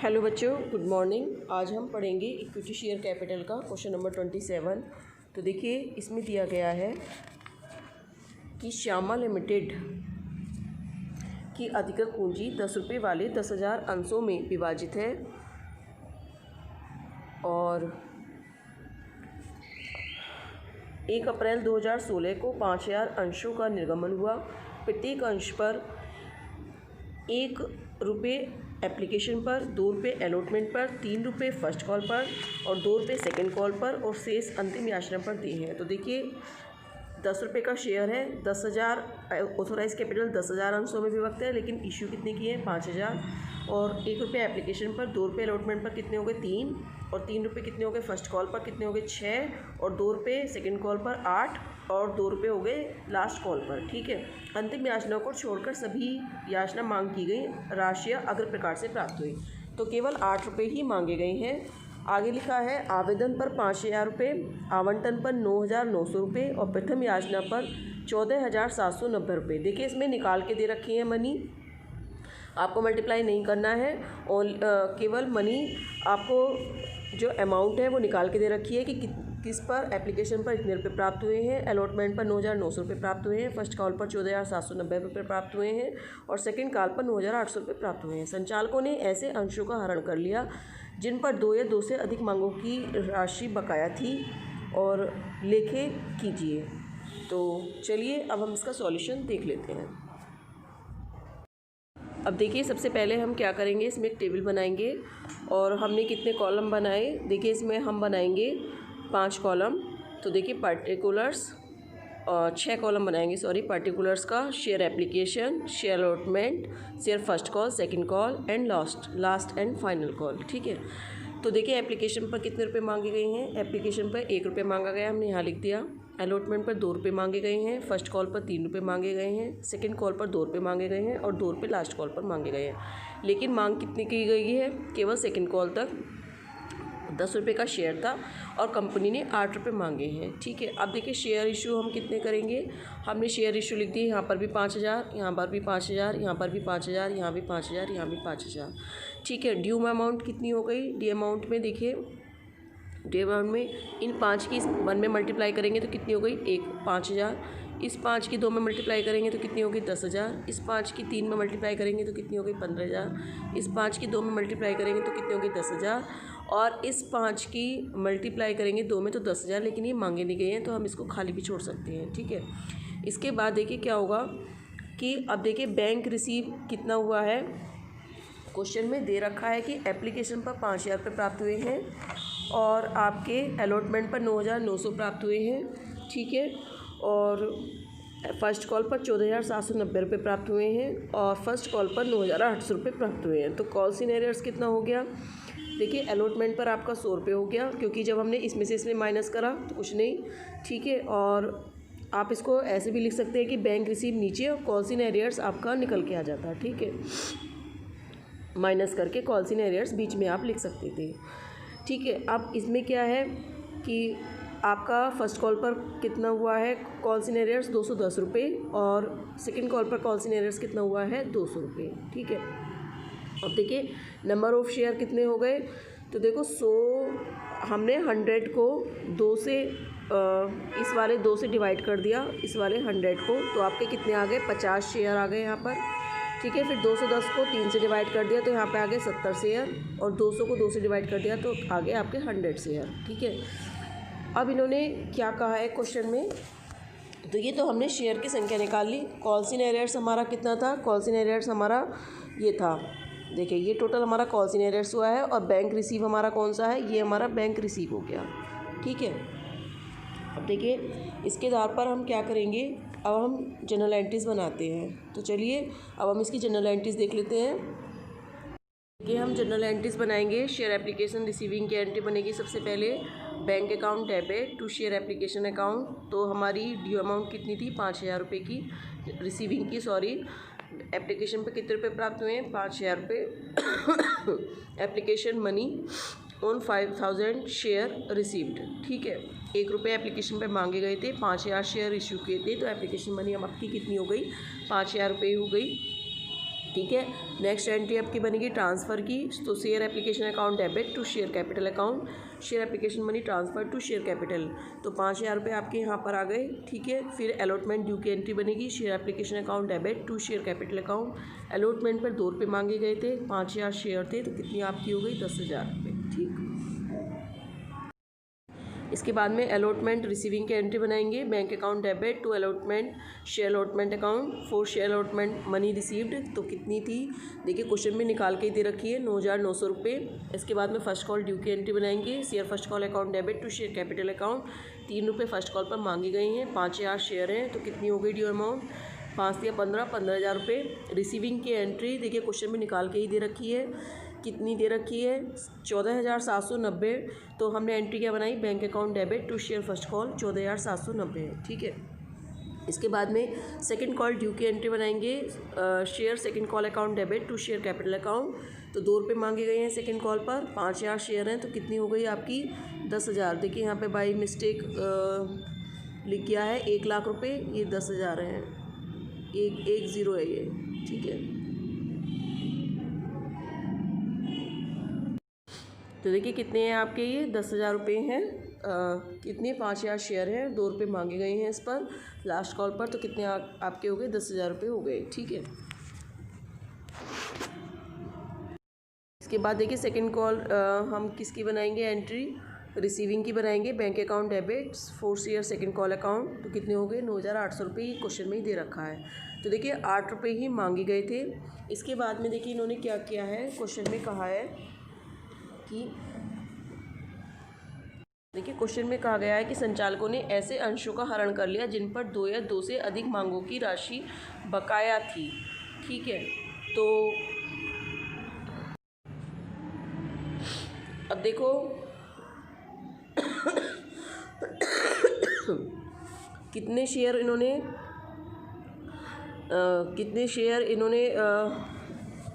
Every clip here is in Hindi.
हेलो बच्चों, गुड मॉर्निंग। आज हम पढ़ेंगे इक्विटी शेयर कैपिटल का क्वेश्चन नंबर 27। तो देखिए, इसमें दिया गया है कि श्यामा लिमिटेड की अधिकृत पूंजी 10 रुपये वाले 10,000 अंशों में विभाजित है और 1 अप्रैल 2016 को 5,000 अंशों का निर्गमन हुआ। प्रत्येक अंश पर 1 रुपये एप्लीकेशन पर, 2 रुपये अलॉटमेंट पर, 3 रुपये फर्स्ट कॉल पर और 2 रुपये सेकेंड कॉल पर और शेष अंतिम याचना पर दिए हैं। तो देखिए, 10 रुपये का शेयर है, 10,000 ऑथोराइज कैपिटल 10,000 अंशों में विभक्त है, लेकिन इश्यू कितने की है 5,000 और 1 रुपये एप्लीकेशन पर, 2 रुपये अलॉटमेंट पर कितने हो गए 3 और 3 रुपये कितने हो गए फर्स्ट कॉल पर कितने हो गए 6 और 2 रुपये सेकेंड कॉल पर 8 और 2 रुपये हो गए लास्ट कॉल पर। ठीक है, अंतिम याचना को छोड़कर सभी याचना मांग की गई राशियाँ अग्र प्रकार से प्राप्त हुई, तो केवल 8 रुपये ही मांगे गए हैं। आगे लिखा है आवेदन पर 5,000 रुपये, आवंटन पर 9,900 रुपये और प्रथम याचना पर 14,790 रुपये। देखिए, इसमें निकाल के दे रखी है मनी, आपको मल्टीप्लाई नहीं करना है और केवल मनी आपको जो अमाउंट है वो निकाल के दे रखी है कि किस पर एप्लीकेशन पर इतने रुपये प्राप्त हुए हैं, अलॉटमेंट पर 9,900 रुपये प्राप्त हुए हैं, फर्स्ट कॉल पर 14,790 रुपये प्राप्त हुए हैं और सेकंड कॉल पर 9,800 रुपये प्राप्त हुए हैं। संचालकों ने ऐसे अंशों का हरण कर लिया जिन पर 2 या 2 से अधिक मांगों की राशि बकाया थी और लेखे कीजिए। तो चलिए अब हम इसका सॉल्यूशन देख लेते हैं। अब देखिए, सबसे पहले हम क्या करेंगे, इसमें एक टेबल बनाएंगे और हमने कितने कॉलम बनाए। देखिए, इसमें हम बनाएंगे 5 कॉलम। तो देखिए, पार्टिकुलर्स और 6 कॉलम बनाएंगे, पार्टिकुलर्स का share application, share allotment, share first call, second call and last and final call. ठीक है, तो देखिए एप्लीकेशन पर कितने रुपए मांगे गए हैं। एप्लीकेशन पर 1 रुपये मांगा गया, हमने यहाँ लिख दिया। अलॉटमेंट पर 2 रुपये मांगे गए हैं, फर्स्ट कॉल पर 3 रुपये मांगे गए हैं, सेकंड कॉल पर 2 रुपये मांगे गए हैं और 2 रुपये लास्ट कॉल पर मांगे गए हैं। लेकिन मांग कितनी की गई है, केवल सेकंड कॉल तक 10 रुपये का शेयर था और कंपनी ने 8 रुपये मांगे हैं। ठीक है, अब देखिए शेयर इशू हम कितने करेंगे। हमने शेयर इशू लिख दिए, यहाँ पर भी 5,000, यहाँ पर भी 5,000, यहाँ पर भी 5,000, यहाँ भी 5,000, यहाँ भी 5,000। ठीक है, ड्यू अमाउंट कितनी हो गई। डी अमाउंट में देखिए, डी अमाउंट में इन 5 की 1 में मल्टीप्लाई करेंगे तो कितनी हो गई 5,000। इस 5 की 2 में मल्टीप्लाई करेंगे तो कितनी होगी 10,000। इस 5 की 3 में मल्टीप्लाई करेंगे तो कितनी होगी 15,000। इस 5 की 2 में मल्टीप्लाई करेंगे तो कितनी होगी 10,000 और इस 5 की मल्टीप्लाई करेंगे 2 में तो 10,000। लेकिन ये मांगे नहीं गए हैं तो हम इसको खाली भी छोड़ सकते हैं। ठीक है, इसके बाद देखिए क्या होगा कि अब देखिए बैंक रिसीव कितना हुआ है। क्वेश्चन में दे रखा है कि एप्लीकेशन पर 5,000 रुपये प्राप्त हुए हैं और आपके अलॉटमेंट पर 9,900 प्राप्त हुए हैं। ठीक है, और फर्स्ट कॉल पर 14,790 रुपये प्राप्त हुए हैं और फर्स्ट कॉल पर 9,800 रुपये प्राप्त हुए हैं। तो कॉल सिनेरियर्स कितना हो गया। देखिए, अलॉटमेंट पर आपका 100 रुपये हो गया, क्योंकि जब हमने इसमें से इसमें माइनस करा तो कुछ नहीं। ठीक है, और आप इसको ऐसे भी लिख सकते हैं कि बैंक रिसीव नीचे और कॉल सिनेरियर्स आपका निकल के आ जाता है। ठीक है, माइनस करके कॉल सिनेरियर्स बीच में आप लिख सकते थे। ठीक है, अब इसमें क्या है कि आपका फर्स्ट कॉल पर कितना हुआ है कॉल सिनेरियर्स 210 रुपये और सेकंड कॉल पर कॉल सिनेरियर्स कितना हुआ है 200 रुपये। ठीक है, अब देखिए नंबर ऑफ़ शेयर कितने हो गए। तो देखो 100 हमने 100 को 2 से इस वाले 2 से डिवाइड कर दिया, इस वाले 100 को, तो आपके कितने आ गए 50 शेयर आ गए यहाँ पर। ठीक है, फिर 210 को 3 से डिवाइड कर दिया तो यहाँ पे आ गए 70 शेयर और 200 को 2 से डिवाइड कर दिया तो आगे आपके 100 शेयर। ठीक है, अब इन्होंने क्या कहा है क्वेश्चन में, तो ये तो हमने शेयर की संख्या निकाल ली। कॉल सिनेरियर्स हमारा कितना था, कॉल सिनेरियर्स हमारा ये था। देखिए, ये टोटल हमारा कॉल सिनेरियर्स हुआ है और बैंक रिसीव हमारा कौन सा है, ये हमारा बैंक रिसीव हो गया। ठीक है, अब देखिए इसके आधार पर हम क्या करेंगे, अब हम जनरल एंट्रीज़ बनाते हैं। तो चलिए अब हम इसकी जनरल एंट्रीज़ देख लेते हैं। ये हम जनरल एंट्रीज़ बनाएंगे। शेयर एप्लीकेशन रिसीविंग की एंट्री बनेगी सबसे पहले। Bank account debit to share application account, तो हमारी ड्यू अमाउंट कितनी थी 5,000 रुपये की, रिसीविंग की एप्लीकेशन पे कितने रुपये प्राप्त हुए हैं 5,000 रुपये। Application money on 5,000 share received. ठीक है, 1 रुपये एप्लीकेशन पे मांगे गए थे, 5,000 शेयर इशू किए थे, तो एप्लीकेशन मनी हम आपकी कितनी हो गई 5,000 रुपये हो गई। ठीक है। नेक्स्ट एंट्री आपकी बनेगी ट्रांसफ़र की, तो share application account debit to share capital account, share application money transfer to share capital, तो 5,000 रुपये आपके यहाँ पर आ गए, ठीक है। फिर अलॉटमेंट ड्यू की एंट्री बनेगी, share application account debit to share capital account, allotment पर 2 रुपये मांगे गए थे, 5,000 शेयर थे, तो कितनी आपकी हो गई 10,000 रुपये, ठीक। इसके बाद में अलॉटमेंट रिसीविंग की एंट्री बनाएंगे, bank account debit to allotment share allotment account for share allotment money received, तो कितनी थी देखिए क्वेश्चन में निकाल के ही दे रखी है 9,900 रुपये। इसके बाद में फर्स्ट कॉल ड्यू की एंट्री बनाएंगे, share first call account debit to share capital account, 3 रुपये फर्स्ट कॉल पर मांगी गई हैं, 5,000 शेयर हैं, तो कितनी हो गई ड्यू अमाउंट 5 या 15,000 रुपये। रिसीविंग की एंट्री देखिए क्वेश्चन में निकाल के ही दे रखी है, कितनी दे रखी है 14,790, तो हमने एंट्री क्या बनाई, bank account debit to share first call 14,790 है, ठीक है। इसके बाद में सेकंड कॉल ड्यू की एंट्री बनाएंगे, share second call account debit to share capital account, तो 2 रुपये मांगे गए हैं सेकंड कॉल पर, 5,000 शेयर हैं, तो कितनी हो गई आपकी 10,000। देखिए यहाँ पे बाई मिस्टेक लिख गया है 1,00,000 रुपये, ये 10,000 हैं, 110 है ये, ठीक है। तो देखिए कितने हैं आपके, ये 10,000 रुपये हैं, कितने 5,000 शेयर हैं, 2 रुपये मांगे गए हैं इस पर लास्ट कॉल पर, तो कितने आपके हो गए 10,000 रुपये हो गए, ठीक है। इसके बाद देखिए सेकंड कॉल हम किसकी बनाएंगे एंट्री, रिसीविंग की बनाएंगे, bank account debit for share second call account, तो कितने हो गए 9,800 रुपये, क्वेश्चन में ही दे रखा है, तो देखिए 8 रुपये ही मांगे गए थे। इसके बाद में देखिए इन्होंने क्या किया है, क्वेश्चन में कहा है कि देखिए क्वेश्चन में कहा गया है कि संचालकों ने ऐसे अंशों का हरण कर लिया जिन पर 2 या 2 से अधिक मांगों की राशि बकाया थी, ठीक है। तो अब देखो कितने शेयर इन्होंने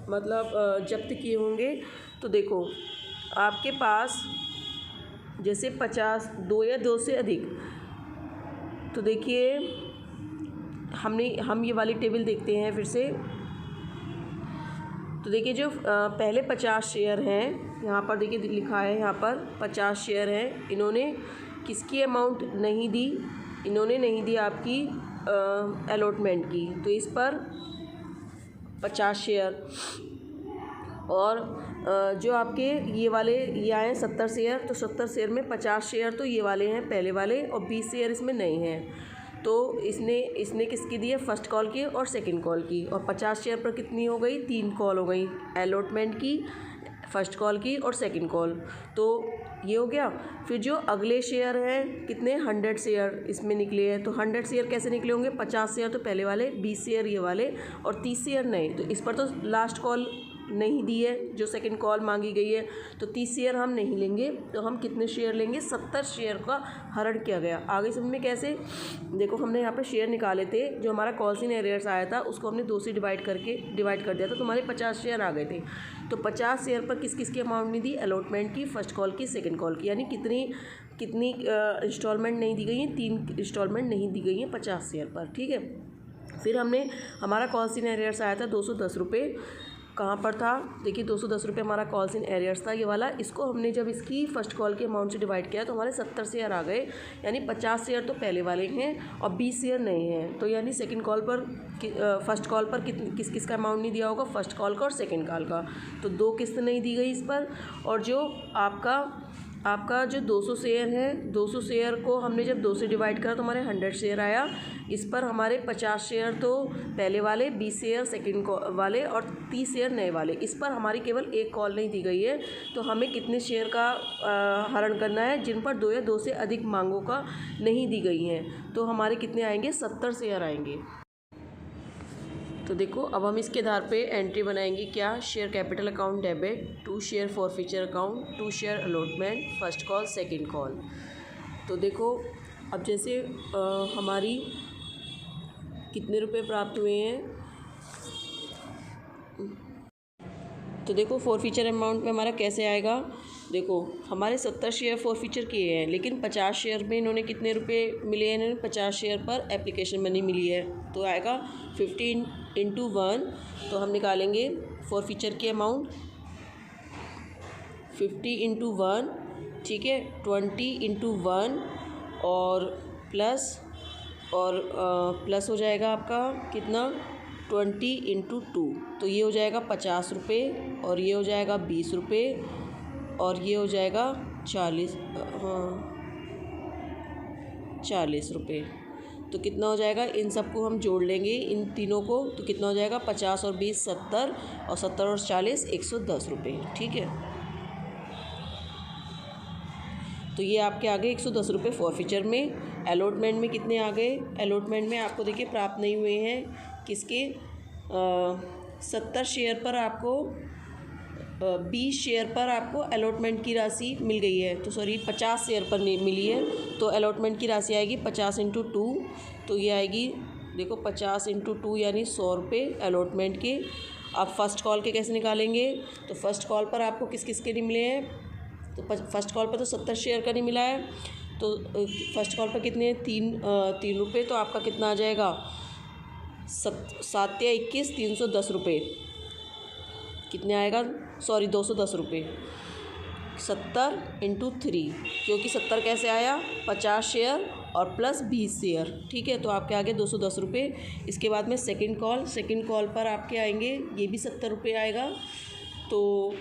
मतलब जब्त किए होंगे, तो देखो आपके पास जैसे 50 2 या 2 से अधिक, तो देखिए हम ये वाली टेबल देखते हैं फिर से, तो देखिए जो पहले 50 शेयर हैं, यहाँ पर देखिए लिखा है, यहाँ पर 50 शेयर हैं, इन्होंने किसकी अमाउंट नहीं दी, इन्होंने नहीं दी आपकी अलॉटमेंट की, तो इस पर 50 शेयर, और जो आपके ये वाले ये आए 70 शेयर, तो 70 शेयर में 50 शेयर तो ये वाले हैं पहले वाले, और 20 शेयर इसमें नहीं हैं, तो इसने किसकी दी है फर्स्ट कॉल की और सेकंड कॉल की, और 50 शेयर पर कितनी हो गई 3 कॉल हो गई, अलॉटमेंट की, फर्स्ट कॉल की और सेकंड कॉल, तो ये हो गया। फिर जो अगले शेयर हैं कितने 100 शेयर इसमें निकले हैं, तो 100 शेयर कैसे निकले होंगे, 50 शेयर तो पहले वाले, 20 शेयर ये वाले और 30 शेयर नहीं, तो इस पर तो लास्ट कॉल नहीं दी है जो सेकंड कॉल मांगी गई है, तो 30 शेयर हम नहीं लेंगे, तो हम कितने शेयर लेंगे 70 शेयर का हरण किया गया। आगे समझ में कैसे, देखो हमने यहाँ पे शेयर निकाले थे, जो हमारा कॉल्स इन एरियर्स आया था उसको हमने 2 से डिवाइड कर दिया था, तो हमारे 50 शेयर आ गए थे, तो 50 शेयर पर किस किस की अमाउंट नहीं दी, अलॉटमेंट की, फर्स्ट कॉल की, सेकेंड कॉल की, यानी कितनी इंस्टॉलमेंट नहीं दी गई हैं, 3 इंस्टॉलमेंट नहीं दी गई हैं 50 शेयर पर, ठीक है। फिर हमारा कॉल्स इन एरियर्स आया था 210 रुपये, कहाँ पर था देखिए 210 रुपये हमारा कॉल्स इन एरियर्स था ये वाला, इसको हमने जब इसकी फ़र्स्ट कॉल के अमाउंट से डिवाइड किया तो हमारे 70 शेयर आ गए, यानी 50 शेयर तो पहले वाले हैं और 20 शेयर नहीं हैं, तो यानी सेकंड कॉल पर फर्स्ट कॉल पर किस किस का अमाउंट नहीं दिया होगा, फर्स्ट कॉल का और सेकंड कॉल का, तो 2 किस्त नहीं दी गई इस पर। और जो आपका जो 200 शेयर है, 200 शेयर को हमने जब 2 से डिवाइड करा तो हमारे 100 शेयर आया, इस पर हमारे 50 शेयर तो पहले वाले, 20 शेयर सेकंड वाले और 30 शेयर नए वाले, इस पर हमारी केवल 1 कॉल नहीं दी गई है, तो हमें कितने शेयर का हरण करना है जिन पर 2 या 2 से अधिक मांगों का नहीं दी गई हैं, तो हमारे कितने आएंगे 70 शेयर आएंगे। तो देखो अब हम इसके आधार पे एंट्री बनाएंगे, क्या share capital account debit, 2 share forfeiture account, 2 share allotment, first call second call. तो देखो अब जैसे हमारी कितने रुपए प्राप्त हुए हैं, तो देखो फॉरफीचर अमाउंट में हमारा कैसे आएगा, देखो हमारे 70 शेयर फॉर फीचर किए हैं, लेकिन 50 शेयर में इन्होंने कितने रुपए मिले हैं, इन्होंने 50 शेयर पर एप्लीकेशन मनी मिली है, तो आएगा 15 × 1। तो हम निकालेंगे फॉर फीचर की अमाउंट 50 × 1, ठीक है, 20 × 1 और प्लस हो जाएगा आपका कितना 20 × 2, तो ये हो जाएगा 50 रुपये और ये हो जाएगा 20 रुपये और ये हो जाएगा 40 रुपये। तो कितना हो जाएगा, इन सबको हम जोड़ लेंगे इन तीनों को, तो कितना हो जाएगा 50 और 20 70 और 70 और 40 110 रुपये, ठीक है। तो ये आपके आ गए 110 रुपये फॉर फीचर में। अलॉटमेंट में कितने आ गए, अलॉटमेंट में आपको देखिए प्राप्त नहीं हुए हैं किसके 70 शेयर पर आपको 20 शेयर पर आपको अलॉटमेंट की राशि मिल गई है, तो सॉरी 50 शेयर पर मिली है, तो अलॉटमेंट की राशि आएगी 50 × 2, तो ये आएगी देखो 50 × 2 यानी 100 रुपये अलॉटमेंट के। आप फर्स्ट कॉल के कैसे निकालेंगे, तो फर्स्ट कॉल पर आपको किस किस के नहीं मिले हैं, तो फर्स्ट कॉल पर तो 70 शेयर का नहीं मिला है, तो फर्स्ट कॉल पर कितने 3 रुपये, तो आपका कितना आ जाएगा 7 या 21 310 रुपये, कितने आएगा सॉरी 210 रुपये 70 × 3, क्योंकि 70 कैसे आया 50 शेयर और प्लस 20 शेयर, ठीक है, तो आपके आगे 210 रुपये। इसके बाद में सेकंड कॉल पर आपके आएंगे, ये भी 70 रुपये आएगा, तो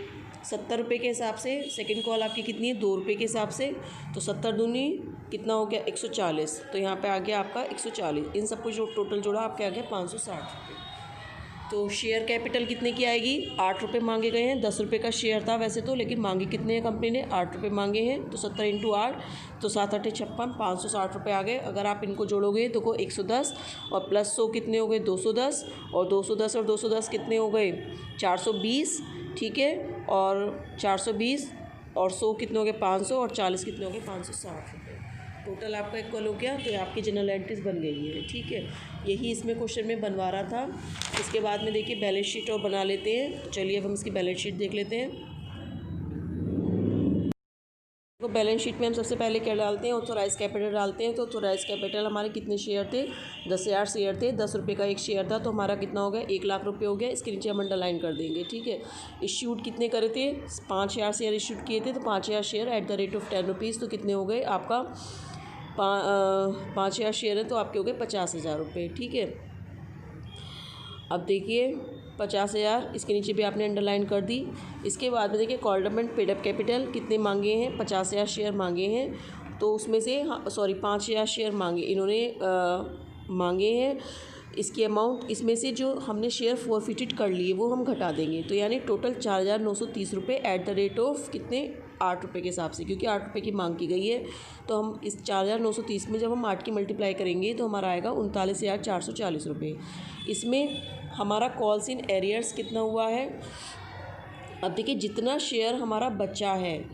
70 रुपये के हिसाब से सेकंड कॉल आपकी कितनी है 2 रुपये के हिसाब से, तो 70 दूनी कितना हो गया 140, तो यहाँ पे आ गया आपका 140, इन सबको जो टोटल जोड़ा आपके आ गया 560 रुपये। तो शेयर कैपिटल कितने की आएगी, 8 रुपये मांगे गए हैं, 10 रुपये का शेयर था वैसे तो, लेकिन मांगे कितने हैं कंपनी ने 8 रुपये मांगे हैं, तो 70 × 8 तो 7 8 56 560 रुपये आ गए। अगर आप इनको जोड़ोगे तो 110 और प्लस 100 कितने हो गए 210 और 210 कितने हो गए 420, ठीक है, और 420 और 100 कितने हो गए 500 और 40 कितने हो गए 560 रुपये। टोटल आपका इक्वल हो गया, तो आपकी जनरल एंट्रीज बन गई है, ठीक है। यही इसमें क्वेश्चन में बनवा रहा था। इसके बाद में देखिए बैलेंस शीट और बना लेते हैं, तो चलिए अब हम इसकी बैलेंस शीट देख लेते हैं। तो बैलेंस शीट में हम सबसे पहले क्या डालते हैं, ऑथोराइज कैपिटल डालते हैं। तो ऑथोराइज कैपिटल हमारे कितने शेयर थे 10,000 शेयर थे, 10 रुपये का एक शेयर था, तो हमारा कितना हो गया 1 लाख रुपये हो गया। इसके नीचे हम अंडरलाइन कर देंगे, ठीक है। इश्यूड कितने करे थे 5,000 शेयर इश्यूड किए थे, तो 5,000 शेयर @ 10 रुपीज़, तो कितने हो गए आपका 5,000 शेयर है, तो आपके हो गए 50,000 रुपये, ठीक है। अब देखिए 50,000 इसके नीचे भी आपने अंडरलाइन कर दी। इसके बाद में देखिए called and paid up capital कितने मांगे हैं 50,000 शेयर मांगे हैं, तो उसमें से 5,000 शेयर मांगे इन्होंने मांगे हैं। इसकी अमाउंट इसमें से जो हमने शेयर फॉरफिटेड कर लिए वो हम घटा देंगे, तो यानी टोटल 4,930 रुपये @ कितने 8 रुपये के हिसाब से, क्योंकि 8 रुपये की मांग की गई है। तो हम इस 4,930 में जब हम 8 की मल्टीप्लाई करेंगे तो हमारा आएगा 39,440 रुपये। इसमें हमारा कॉल्स इन एरियर्स कितना हुआ है, अब देखिए जितना शेयर हमारा बचा है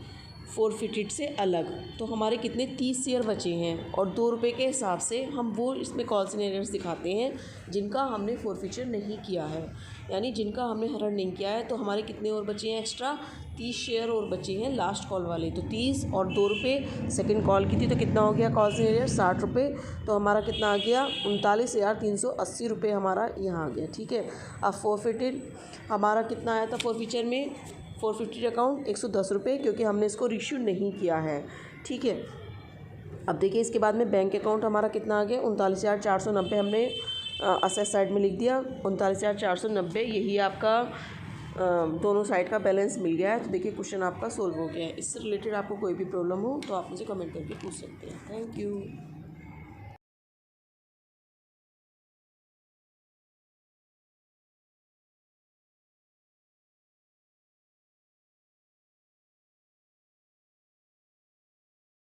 फॉरफिटेड से अलग, तो हमारे कितने 30 शेयर बचे हैं, और 2 रुपये के हिसाब से हम वो इसमें कॉल्स इन एरियर्स दिखाते हैं जिनका हमने फॉरफिचर नहीं किया है, यानी जिनका हमने हरण नहीं किया है। तो हमारे कितने और बचे हैं एक्स्ट्रा 30 शेयर और बचे हैं लास्ट कॉल वाले, तो 30 और 2 रुपये सेकेंड कॉल की थी, तो कितना हो गया कॉल्स इन एरियर्स 60 रुपये, तो हमारा कितना आ गया 39,380 रुपये हमारा यहाँ आ गया, ठीक है। अब फॉरफिटेड हमारा कितना आया था फॉरफिचर में, फॉरफिटेड अकाउंट 110 रुपये, क्योंकि हमने इसको रिश्यू नहीं किया है, ठीक है। अब देखिए इसके बाद में बैंक अकाउंट हमारा कितना आ गया 39,490 हमने असेट साइड में लिख दिया 39,490, यही आपका दोनों साइड का बैलेंस मिल गया है। तो देखिए क्वेश्चन आपका सोल्व हो गया है। इससे रिलेटेड आपको कोई भी प्रॉब्लम हो तो आप मुझे कमेंट करके पूछ सकते हैं। Thank you.